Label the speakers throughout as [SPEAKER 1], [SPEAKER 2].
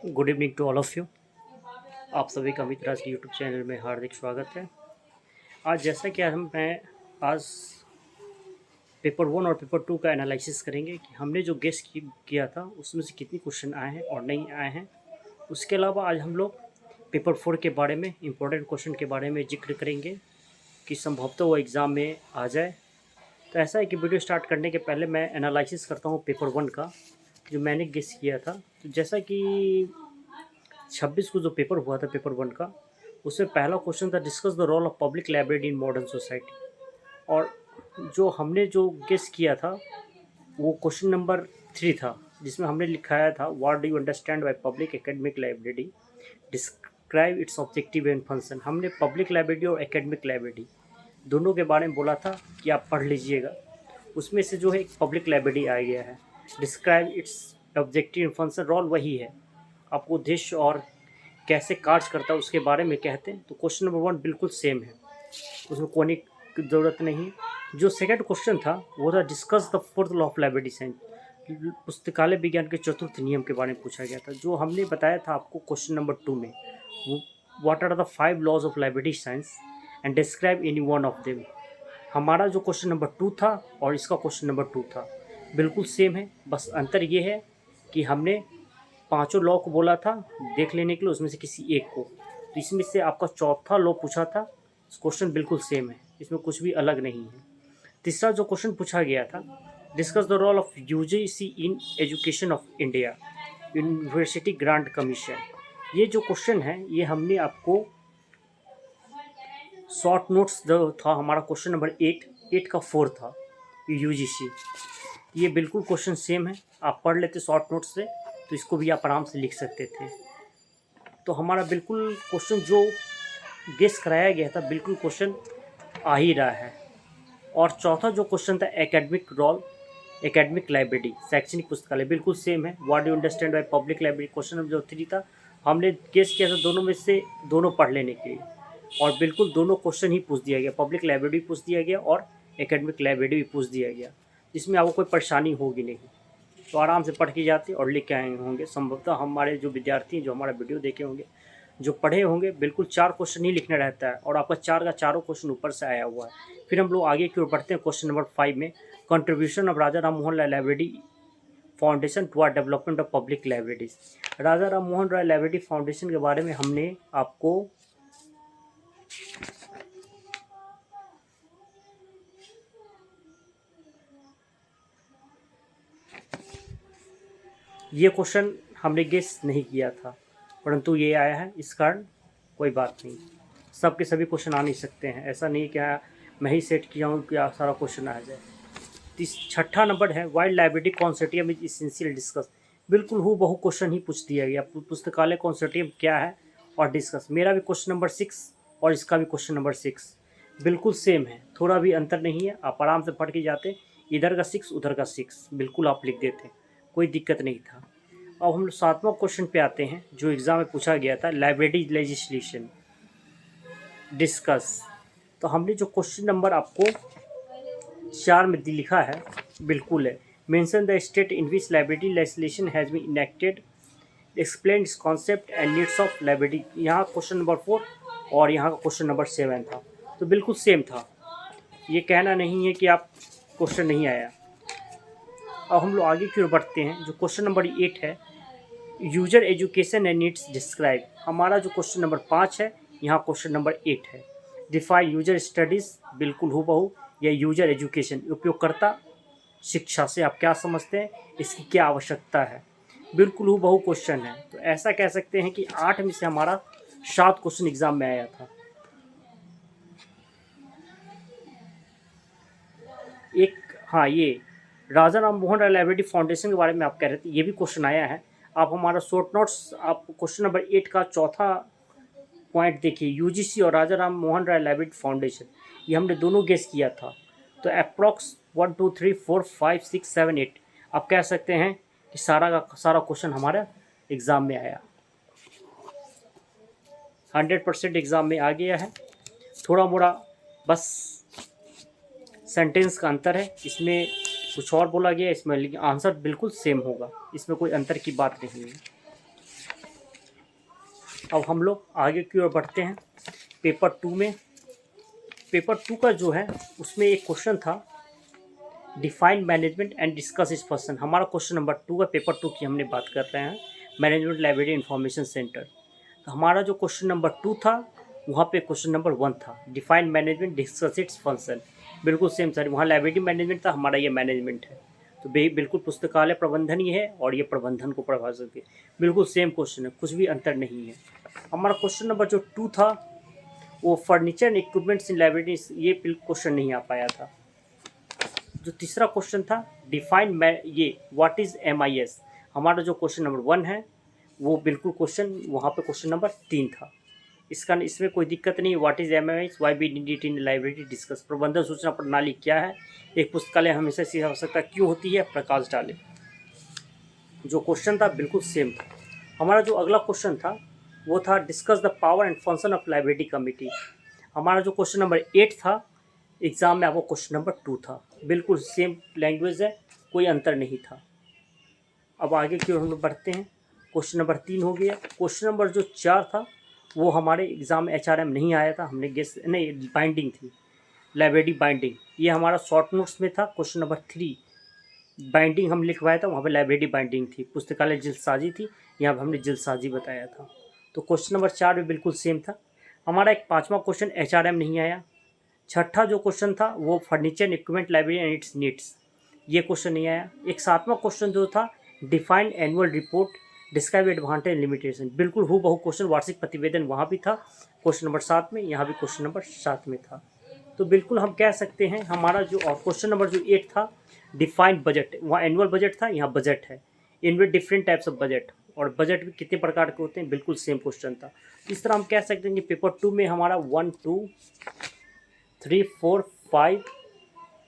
[SPEAKER 1] Good evening to all of you. आप सभी का अमित राज के यूट्यूब चैनल में हार्दिक स्वागत है। आज जैसा कि आज पेपर 1 और पेपर 2 का एनालिसिस करेंगे कि हमने जो गेस किया था उसमें से कितने क्वेश्चन आए हैं और नहीं आए हैं। उसके अलावा आज हम लोग पेपर 4 के बारे में इम्पोर्टेंट क्वेश्चन के बारे में जिक्र करेंगे कि संभवतः वो एग्ज़ाम में आ जाए। तो ऐसा है कि वीडियो स्टार्ट करने के पहले मैं एनालिसिस करता हूँ पेपर 1 का, जो मैंने गेस किया था। तो जैसा कि 26 को जो पेपर हुआ था पेपर 1 का, उसमें पहला क्वेश्चन था discuss the role of public library in modern society. और जो गेस किया था वो क्वेश्चन नंबर 3 था, जिसमें हमने लिखाया था what do you understand by public academic library, describe its objective and function. हमने पब्लिक लाइब्रेरी और एकेडमिक लाइब्रेरी दोनों के बारे में बोला था कि आप पढ़ लीजिएगा। उसमें से जो है एक पब्लिक लाइब्रेरी आ गया है। Describe its objective and function, role वही है, आपको उद्देश्य और कैसे कार्य करता है उसके बारे में कहते हैं। तो क्वेश्चन नंबर 1 बिल्कुल सेम है, उसमें कोने की ज़रूरत नहीं। जो सेकंड क्वेश्चन था वो था discuss the fourth law of library science, पुस्तकालय विज्ञान के चतुर्थ नियम के बारे में पूछा गया था, जो हमने बताया था आपको क्वेश्चन नंबर 2 में। What are the 5 laws of library science and describe any one of them. हमारा जो क्वेश्चन नंबर 2 था और इसका क्वेश्चन नंबर 2 था बिल्कुल सेम है, बस अंतर ये है कि हमने पांचों लॉ को बोला था देख लेने के लिए, उसमें से किसी एक को। तो इसमें से आपका चौथा लॉ पूछा था, क्वेश्चन बिल्कुल सेम है, इसमें कुछ भी अलग नहीं है। तीसरा जो क्वेश्चन पूछा गया था discuss the role of UGC in education of India, university grant commission. ये जो क्वेश्चन है ये हमने आपको शॉर्ट नोट्स जो था हमारा क्वेश्चन नंबर 8 का 4 था यूजीसी। ये बिल्कुल क्वेश्चन सेम है, आप पढ़ लेते शॉर्ट नोट्स से तो इसको भी आप आराम से लिख सकते थे। तो हमारा बिल्कुल क्वेश्चन जो गेस कराया गया था बिल्कुल क्वेश्चन आ ही रहा है। और चौथा जो क्वेश्चन था एकेडमिक रोल एकेडमिक लाइब्रेरी शैक्षणिक पुस्तकालय, बिल्कुल सेम है। What do understand by public library, question number जो 3 था हमने गेस किया था दोनों में से दोनों पढ़ लेने के लिए, और बिल्कुल दोनों क्वेश्चन ही पूछ दिया गया, पब्लिक लाइब्रेरी भी पूछ दिया गया और एकेडमिक लाइब्रेरी भी पूछ दिया गया, जिसमें आपको कोई परेशानी होगी नहीं। तो आराम से पढ़ के जाते और लिख के आए होंगे। संभवतः हमारे जो विद्यार्थी जो हमारा वीडियो देखे होंगे, जो पढ़े होंगे, बिल्कुल 4 क्वेश्चन ही लिखना रहता है और आपका 4 का चारों क्वेश्चन ऊपर से आया हुआ है। फिर हम लोग आगे की ओर बढ़ते हैं क्वेश्चन नंबर 5 में, contribution of Raja Ram Mohan Roy library foundation toward development of public libraries. Raja Ram Mohan Roy library foundation के बारे में हमने आपको ये क्वेश्चन हमने गेस नहीं किया था, परंतु ये आया है, इस कारण कोई बात नहीं, सबके सभी क्वेश्चन आ नहीं सकते हैं। ऐसा नहीं कि मैं ही सेट किया हूँ कि सारा क्वेश्चन आ जाए। छठा नंबर है wild library consortium is essential discuss. बिल्कुल बहु क्वेश्चन ही पूछ दिया गया, पुस्तकालय कॉन्सोर्टियम क्या है और डिस्कस। मेरा भी क्वेश्चन नंबर 6 और इसका भी क्वेश्चन नंबर 6 बिल्कुल सेम है, थोड़ा भी अंतर नहीं है। आप आराम से पढ़ के जाते, इधर का 6 उधर का 6 बिल्कुल आप लिख देते, कोई दिक्कत नहीं था। अब हम 7वां क्वेश्चन पे आते हैं जो एग्ज़ाम में पूछा गया था, लाइब्रेरी लेजिस्लेशन डिस्कस। तो हमने जो क्वेश्चन नंबर आपको 4 में लिखा है बिल्कुल है, mention the state in which library legislation has been enacted, explain its concept and needs of library. यहाँ क्वेश्चन नंबर 4 और यहाँ का क्वेश्चन नंबर 7 था, तो बिल्कुल सेम था, ये कहना नहीं है कि आप क्वेश्चन नहीं आया। अब हम लोग आगे की ओर बढ़ते हैं, जो क्वेश्चन नंबर 8 है user education and needs describe. हमारा जो क्वेश्चन नंबर 5 है, यहाँ क्वेश्चन नंबर 8 है। डिफाइन यूजर स्टडीज़, बिल्कुल हूबहू, या यूजर एजुकेशन, उपयोगकर्ता शिक्षा से आप क्या समझते हैं, इसकी क्या आवश्यकता है, बिल्कुल हूबहू क्वेश्चन है। तो ऐसा कह सकते हैं कि 8 में से हमारा 7 क्वेश्चन एग्जाम में आया था। एक हाँ, ये राजा राम मोहन राय लाइब्रेरी फाउंडेशन के बारे में आप कह रहे थे, ये भी क्वेश्चन आया है। आप हमारा शॉर्ट नोट्स, आप क्वेश्चन नंबर 8 का चौथा पॉइंट देखिए, यूजीसी और राजा राम मोहन राय लाइब्रेरी फाउंडेशन, ये हमने दोनों गेस किया था। तो अप्रॉक्स 1 2 3 4 5 6 7 8 आप कह सकते हैं कि सारा का सारा क्वेश्चन हमारा एग्ज़ाम में आया, 100% एग्ज़ाम में आ गया है। थोड़ा मोड़ा बस सेंटेंस का अंतर है, इसमें कुछ और बोला गया इसमें, लेकिन आंसर बिल्कुल सेम होगा, इसमें कोई अंतर की बात नहीं है। अब हम लोग आगे की ओर बढ़ते हैं। पेपर 2 में, पेपर 2 का जो है उसमें एक क्वेश्चन था, डिफाइन मैनेजमेंट एंड डिस्कस इस पर्सन। हमारा क्वेश्चन नंबर 2 का, पेपर 2 की हमने बात कर रहे हैं, मैनेजमेंट लाइब्रेरी इंफॉर्मेशन सेंटर। तो हमारा जो क्वेश्चन नंबर 2 था वहाँ पे क्वेश्चन नंबर 1 था, define management discuss its function. बिल्कुल सेम सर, वहाँ लाइब्रेरी मैनेजमेंट था, हमारा ये मैनेजमेंट है। तो बिल्कुल पुस्तकालय प्रबंधन ही है और ये प्रबंधन को प्रभावित करती है। बिल्कुल सेम क्वेश्चन है, कुछ भी अंतर नहीं है। हमारा क्वेश्चन नंबर जो 2 था वो furniture and equipments in library, ये क्वेश्चन नहीं आ पाया था। जो तीसरा क्वेश्चन था, डिफाइन ये व्हाट इज MIS, हमारा जो क्वेश्चन नंबर 1 है वो बिल्कुल क्वेश्चन वहाँ पे क्वेश्चन नंबर 3 था। इसमें कोई दिक्कत नहीं। What is MIS, why be need it in library discuss. प्रबंधन सूचना प्रणाली क्या है, एक पुस्तकालय हमेशा इसकी आवश्यकता क्यों होती है, प्रकाश डाले। जो क्वेश्चन था बिल्कुल सेम था। हमारा जो अगला क्वेश्चन था वो था, discuss the power and function of library committee. हमारा जो क्वेश्चन नंबर 8 था, एग्जाम में आपको क्वेश्चन नंबर 2 था। बिल्कुल सेम लैंग्वेज है, कोई अंतर नहीं था। अब आगे की ओर हम लोग बढ़ते हैं। क्वेश्चन नंबर 3 हो गया। क्वेश्चन नंबर जो 4 था वो हमारे एग्ज़ाम में HRM नहीं आया था, हमने गेस नहीं, बाइंडिंग थी, लाइब्रेरी बाइंडिंग। ये हमारा शॉर्ट नोट्स में था। क्वेश्चन नंबर 3 बाइंडिंग हम लिखवाया था, वहाँ पे लाइब्रेरी बाइंडिंग थी। पुस्तकालय जल्दसाजी थी, यहाँ पर हमने जल्दसाजी बताया था। तो क्वेश्चन नंबर 4 भी बिल्कुल सेम था। हमारा एक 5वां क्वेश्चन HRM नहीं आया। छठा जो क्वेश्चन था वो furniture and equipment library and it's needs, ये क्वेश्चन नहीं आया। एक 7वां क्वेश्चन जो था, defined annual report, describe advantage limitation, बिल्कुल हूबहू क्वेश्चन वार्षिक प्रतिवेदन वहाँ भी था क्वेश्चन नंबर 7 में, यहाँ भी क्वेश्चन नंबर 7 में था। तो बिल्कुल हम कह सकते हैं हमारा जो क्वेश्चन नंबर जो 8 था, डिफाइंड बजट, वहाँ एनुअल बजट था, यहाँ बजट है। इनमें डिफरेंट टाइप्स ऑफ बजट, और बजट भी कितने प्रकार के होते हैं, बिल्कुल सेम क्वेश्चन था। इस तरह हम कह सकते हैं कि पेपर 2 में हमारा 1 2 3 4 5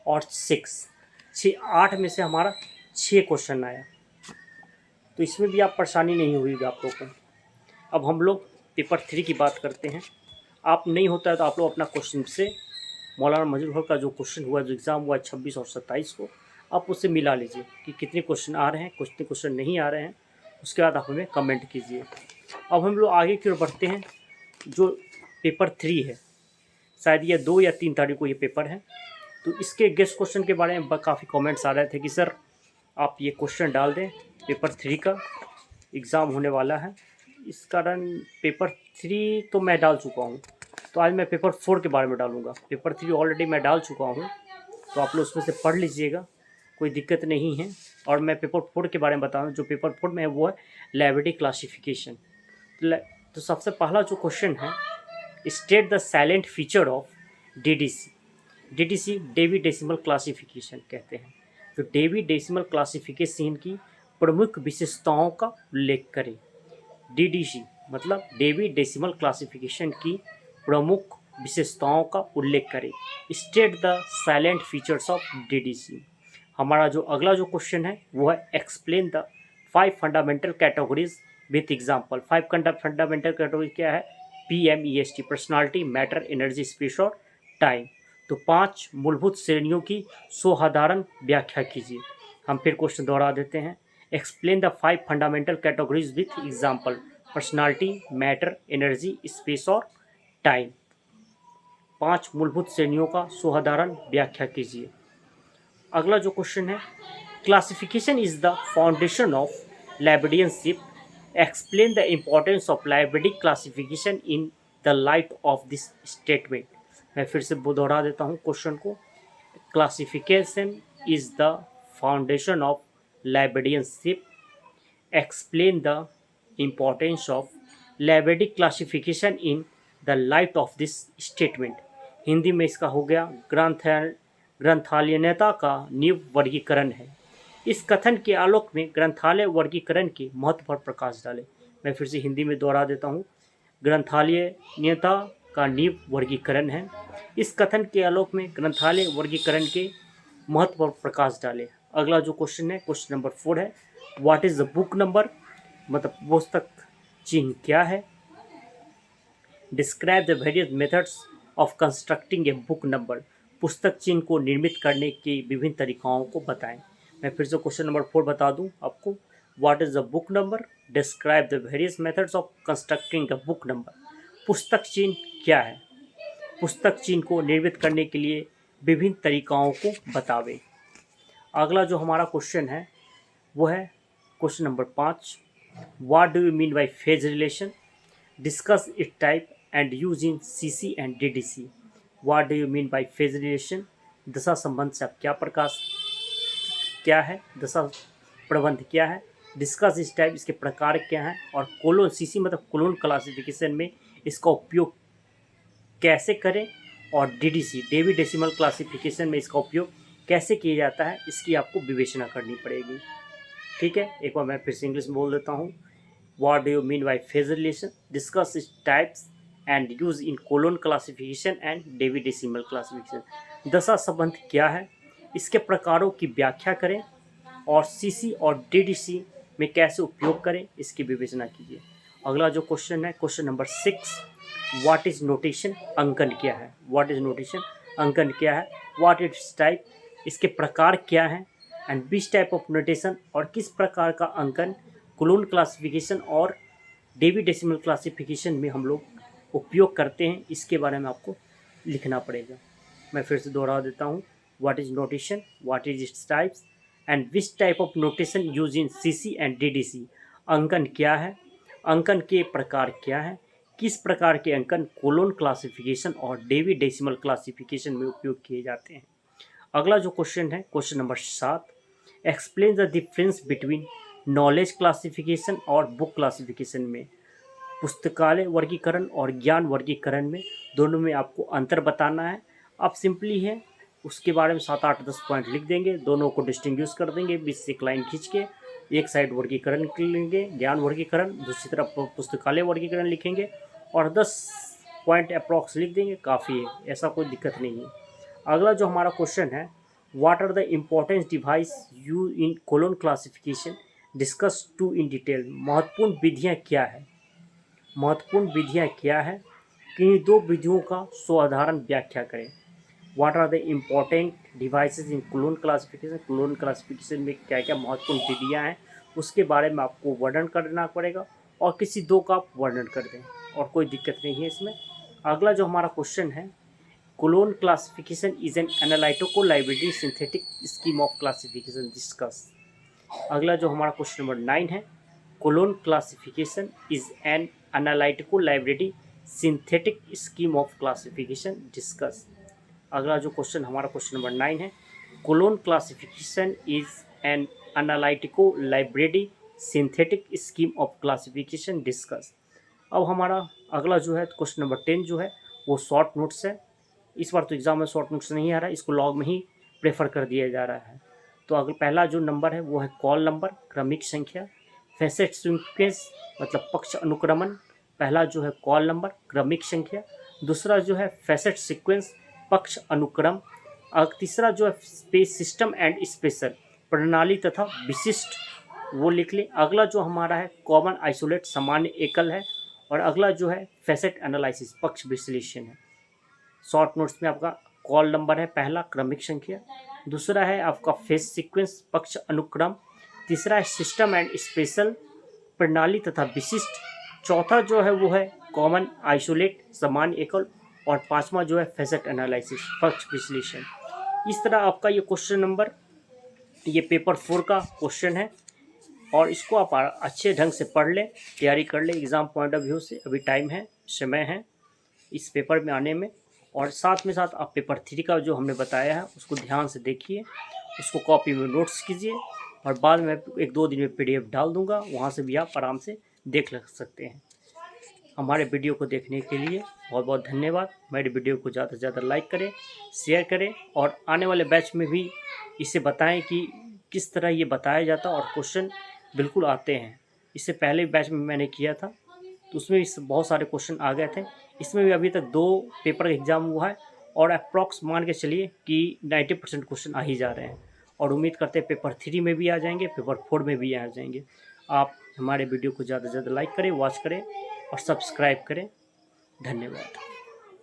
[SPEAKER 1] और 6 8 में से हमारा 6 क्वेश्चन आया। तो इसमें भी आप परेशानी नहीं हुई आप लोगों को। अब हम लोग पेपर 3 की बात करते हैं। आप नहीं होता है तो आप लोग अपना क्वेश्चन से मौलाना मजरूर का जो क्वेश्चन हुआ, जो एग्ज़ाम हुआ 26 और 27 को, आप उससे मिला लीजिए कि कितने क्वेश्चन आ रहे हैं, कितने क्वेश्चन नहीं आ रहे हैं। उसके बाद आप हमें कमेंट कीजिए। अब हम लोग आगे की ओर बढ़ते हैं। जो पेपर 3 है, शायद ये 2 या 3 तारीख को ये पेपर है। तो इसके गेस्ट क्वेश्चन के बारे में काफ़ी कमेंट्स आ रहे थे कि सर आप ये क्वेश्चन डाल दें, पेपर 3 का एग्ज़ाम होने वाला है। इस कारण पेपर 3 तो मैं डाल चुका हूँ, तो आज मैं पेपर 4 के बारे में डालूँगा। पेपर 3 ऑलरेडी मैं डाल चुका हूँ, तो आप लोग उसमें से पढ़ लीजिएगा, कोई दिक्कत नहीं है। और मैं पेपर 4 के बारे में बता रहा हूँ। जो पेपर 4 में है वो है लाइब्रेरी क्लासिफिकेशन। तो सबसे पहला जो क्वेश्चन है, state the silent feature of DDC। DDC Dewey decimal classification कहते हैं। तो डेवी डेसिमल क्लासिफिकेशन की प्रमुख विशेषताओं का उल्लेख करें। DDC मतलब डेवी डेसिमल क्लासिफिकेशन की प्रमुख विशेषताओं का उल्लेख करें। State the salient features of DDC। हमारा जो अगला जो क्वेश्चन है वो है, explain the 5 fundamental categories with example. 5 fundamental category क्या है, PMEST, personality, matter, energy, space और टाइम। तो 5 मूलभूत श्रेणियों की साधारण व्याख्या कीजिए। हम फिर क्वेश्चन दोहरा देते हैं। Explain the 5 fundamental categories with example, personality, matter, energy, space और टाइम। 5 मूलभूत श्रेणियों का साधारण व्याख्या कीजिए। अगला जो क्वेश्चन है, classification is the foundation of librarianship, explain the importance of library classification in the light of this statement. मैं फिर से दोहरा देता हूँ क्वेश्चन को। Classification is the foundation of librarianship, explain the importance of library classification in the light of this statement. Hindi में इसका हो गया, ग्रंथालयता का नींव वर्गीकरण है। इस कथन के आलोक में ग्रंथालय वर्गीकरण के महत्व पर प्रकाश डालें। मैं फिर से हिंदी में दोहरा देता हूँ। ग्रंथालयता का नींव वर्गीकरण है। इस कथन के आलोक में ग्रंथालय वर्गीकरण के महत्व पर प्रकाश डालें। अगला जो क्वेश्चन है, क्वेश्चन नंबर 4 है, what is the book number, मतलब पुस्तक चिन्ह क्या है। Describe the various methods of constructing a book number, पुस्तक चिन्ह को निर्मित करने के विभिन्न तरीकाओं को बताएं। मैं फिर से क्वेश्चन नंबर 4 बता दूं आपको। What is the book number, describe the various methods of constructing the book number. पुस्तक चिन्ह क्या है, पुस्तक चिन्ह को निर्मित करने के लिए विभिन्न तरीकाओं को बतावें। अगला जो हमारा क्वेश्चन है वो है question number 5, what do you mean by phase relation, discuss it type and use in CC and DDC. What do you mean by phase relation, दशा संबंध से आप क्या प्रकाश क्या है, दशा प्रबंध क्या है, डिस्कस इस टाइप इसके प्रकार क्या हैं, और कोलोन सीसी मतलब कोलोन क्लासिफिकेशन में इसका उपयोग कैसे करें, और डीडीसी डेवी डेसिमल क्लासिफिकेशन में इसका उपयोग कैसे किया जाता है, इसकी आपको विवेचना करनी पड़ेगी। ठीक है, एक बार मैं फिर से इंग्लिश में बोल देता हूँ। What do you mean by phase relation, discuss its types and use in colon classification and Dewey decimal classification. दशा संबंध क्या है, इसके प्रकारों की व्याख्या करें, और सीसी और डीडीसी में कैसे उपयोग करें, इसकी विवेचना कीजिए। अगला जो क्वेश्चन है question number 6, what is notation, अंकन क्या है। व्हाट इज नोटेशन, अंकन क्या है, व्हाट इट्स टाइप, इसके प्रकार क्या हैं, and which type of notation, और किस प्रकार का अंकन कोलोन क्लासिफिकेशन और डेवी डेसिमल क्लासिफिकेशन में हम लोग उपयोग करते हैं, इसके बारे में आपको लिखना पड़ेगा। मैं फिर से दोहरा देता हूँ। What is notation, what is its types and which type of notation use in CC and DDC. अंकन क्या है, अंकन के प्रकार क्या है, किस प्रकार के अंकन कोलोन क्लासिफिकेशन और डेवी डेसिमल क्लासिफिकेशन में उपयोग किए जाते हैं। अगला जो क्वेश्चन है question number 7, explain the difference between knowledge classification और बुक क्लासिफिकेशन में। पुस्तकालय वर्गीकरण और ज्ञान वर्गीकरण में दोनों में आपको अंतर बताना है। आप सिंपली है उसके बारे में 7, 8, 10 पॉइंट लिख देंगे, दोनों को डिस्टिंग्विश कर देंगे, बीच से एक लाइन खींच के एक साइड वर्गीकरण लेंगे ज्ञान वर्गीकरण, दूसरी तरफ पुस्तकालय वर्गीकरण लिखेंगे, और 10 पॉइंट अप्रॉक्स लिख देंगे, काफ़ी है, ऐसा कोई दिक्कत नहीं है। अगला जो हमारा क्वेश्चन है, what are the importance device you in colon classification, discuss two in detail. महत्वपूर्ण विधियाँ क्या है, महत्वपूर्ण विधियाँ क्या है, किन्हीं दो विधियों का साधारण व्याख्या करें। What are the important devices in colon classification, colon classification में क्या क्या महत्वपूर्ण विधियाँ हैं उसके बारे में आपको वर्णन करना पड़ेगा, और किसी दो का आप वर्णन कर दें, और कोई दिक्कत नहीं है इसमें। अगला जो हमारा क्वेश्चन है, colon classification is an analytico library synthetic scheme of classification, discuss. अगला जो हमारा क्वेश्चन नंबर 9 है, colon classification is an analytico library synthetic scheme of classification, discuss. अगला जो क्वेश्चन हमारा क्वेश्चन नंबर 9 है, colon classification is an analytico library synthetic scheme of classification, discuss. अब हमारा अगला जो है क्वेश्चन नंबर 10 जो है वो शॉर्ट नोट्स है। इस बार तो एग्जाम में शॉर्ट नोट्स नहीं आ रहा है, इसको लॉग में ही प्रेफर कर दिया जा रहा है। तो अगर पहला जो नंबर है वो है कॉल नंबर, क्रमिक संख्या, फेसेट सीक्वेंस मतलब पक्ष अनुक्रमण, पहला जो है कॉल नंबर क्रमिक संख्या, दूसरा जो है फेसेट सीक्वेंस पक्ष अनुक्रम, तीसरा जो है स्पेस सिस्टम एंड स्पेशल प्रणाली तथा विशिष्ट, वो लिख ले। अगला जो हमारा है कॉमन आइसोलेट सामान्य एकल है, और अगला जो है फेसेट एनालिसिस पक्ष विश्लेषण है। शॉर्ट नोट्स में आपका कॉल नंबर है पहला क्रमिक संख्या, दूसरा है आपका फेस सीक्वेंस पक्ष अनुक्रम, तीसरा है सिस्टम एंड स्पेशल प्रणाली तथा विशिष्ट, चौथा जो है वो है कॉमन आइसोलेट सामान्य एकल, और पांचवा जो है फेसेट एनालिसिस पक्ष विश्लेषण। इस तरह आपका ये क्वेश्चन नंबर ये पेपर 4 का क्वेश्चन है, और इसको आप अच्छे ढंग से पढ़ लें, तैयारी कर लें एग्ज़ाम पॉइंट ऑफ व्यू से। अभी टाइम है, समय है इस पेपर में आने में, और साथ में साथ आप पेपर 3 का जो हमने बताया है उसको ध्यान से देखिए, उसको कॉपी में नोट्स कीजिए, और बाद में 1-2 दिन में PDF डाल दूंगा, वहाँ से भी आप आराम से देख सकते हैं। हमारे वीडियो को देखने के लिए बहुत बहुत धन्यवाद। मेरे वीडियो को ज़्यादा से ज़्यादा लाइक करें, शेयर करें, और आने वाले बैच में भी इसे बताएं कि किस तरह ये बताया जाता और क्वेश्चन बिल्कुल आते हैं। इससे पहले बैच में मैंने किया था तो उसमें भी बहुत सारे क्वेश्चन आ गए थे। इसमें भी अभी तक 2 पेपर का एग्ज़ाम हुआ है, और अप्रॉक्स मान के चलिए कि 90% क्वेश्चन आ ही जा रहे हैं, और उम्मीद करते हैं पेपर 3 में भी आ जाएंगे, पेपर 4 में भी आ जाएंगे। आप हमारे वीडियो को ज़्यादा से ज़्यादा लाइक करें, वॉच करें और सब्सक्राइब करें। धन्यवाद।